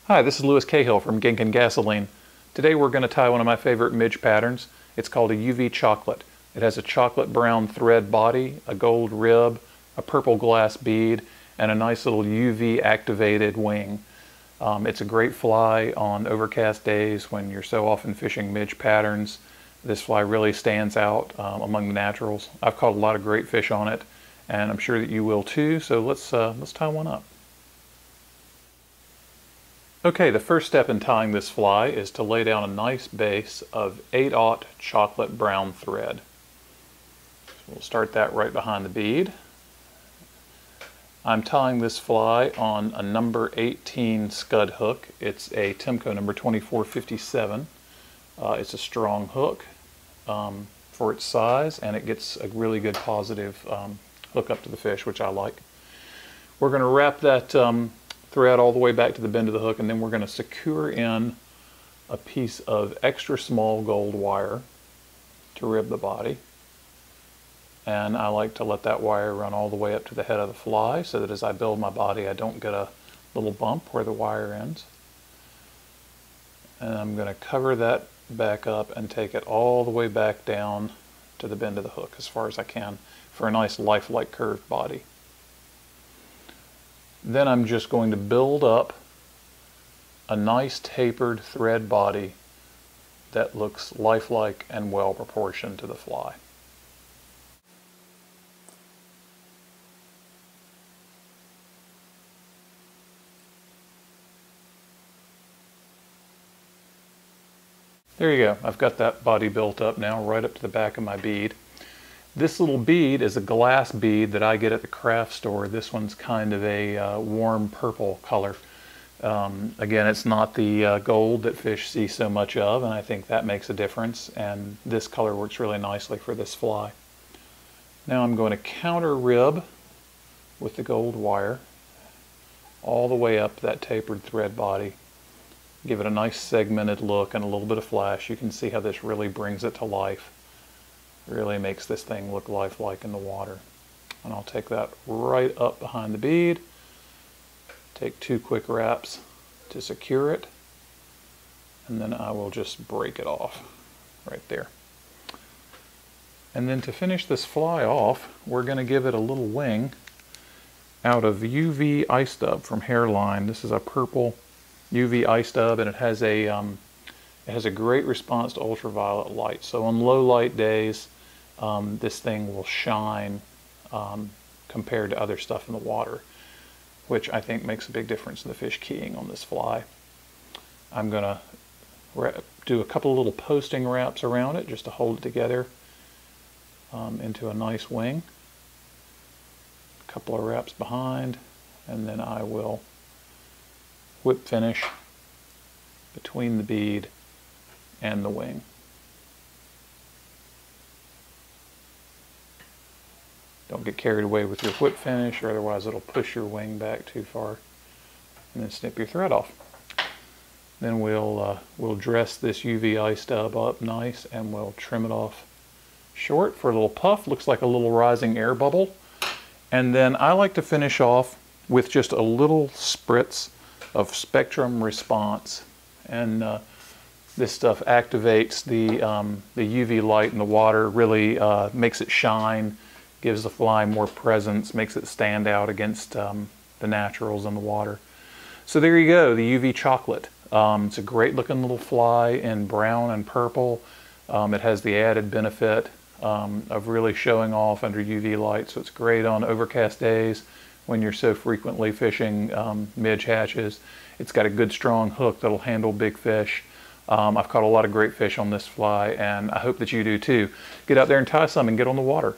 Hi, this is Lewis Cahill from Gink and Gasoline. Today we're going to tie one of my favorite midge patterns. It's called a UV chocolate. It has a chocolate brown thread body, a gold rib, a purple glass bead, and a nice little UV activated wing. It's a great fly on overcast days when you're so often fishing midge patterns. This fly really stands out among the naturals. I've caught a lot of great fish on it, and I'm sure that you will too, so let's tie one up. Okay, the first step in tying this fly is to lay down a nice base of 8/0 chocolate brown thread. So we'll start that right behind the bead. I'm tying this fly on a number 18 scud hook. It's a Timco number 2457. It's a strong hook for its size, and it gets a really good positive hook up to the fish, which I like. We're going to wrap that thread all the way back to the bend of the hook, and then we're going to secure in a piece of extra small gold wire to rib the body. And I like to let that wire run all the way up to the head of the fly so that as I build my body I don't get a little bump where the wire ends. And I'm going to cover that back up and take it all the way back down to the bend of the hook as far as I can for a nice lifelike curved body. Then I'm just going to build up a nice tapered thread body that looks lifelike and well proportioned to the fly. There you go. I've got that body built up now right up to the back of my bead. This little bead is a glass bead that I get at the craft store. This one's kind of a warm purple color. Again, it's not the gold that fish see so much of, and I think that makes a difference, and this color works really nicely for this fly. Now I'm going to counter rib with the gold wire all the way up that tapered thread body. Give it a nice segmented look and a little bit of flash. You can see how this really brings it to life. Really makes this thing look lifelike in the water. And I'll take that right up behind the bead, take 2 quick wraps to secure it, and then I will just break it off right there. And then to finish this fly off, we're going to give it a little wing out of UV ice dub from Hairline. This is a purple UV ice dub, and it has a great response to ultraviolet light. So on low light days, this thing will shine compared to other stuff in the water, which I think makes a big difference in the fish keying on this fly. I'm going to do a couple of little posting wraps around it just to hold it together into a nice wing. A couple of wraps behind, and then I will whip finish between the bead and the wing. Don't get carried away with your whip finish, or otherwise it'll push your wing back too far. And then snip your thread off. Then we'll dress this UV ice dub up nice, and we'll trim it off short for a little puff. Looks like a little rising air bubble. And then I like to finish off with just a little spritz of Spectrum Response. And this stuff activates the UV light in the water, really makes it shine, gives the fly more presence, makes it stand out against the naturals in the water. So there you go, the UV chocolate. It's a great looking little fly in brown and purple. It has the added benefit of really showing off under UV light, so it's great on overcast days when you're so frequently fishing midge hatches. It's got a good strong hook that'll handle big fish. I've caught a lot of great fish on this fly, and I hope that you do too. Get out there and tie some and get on the water.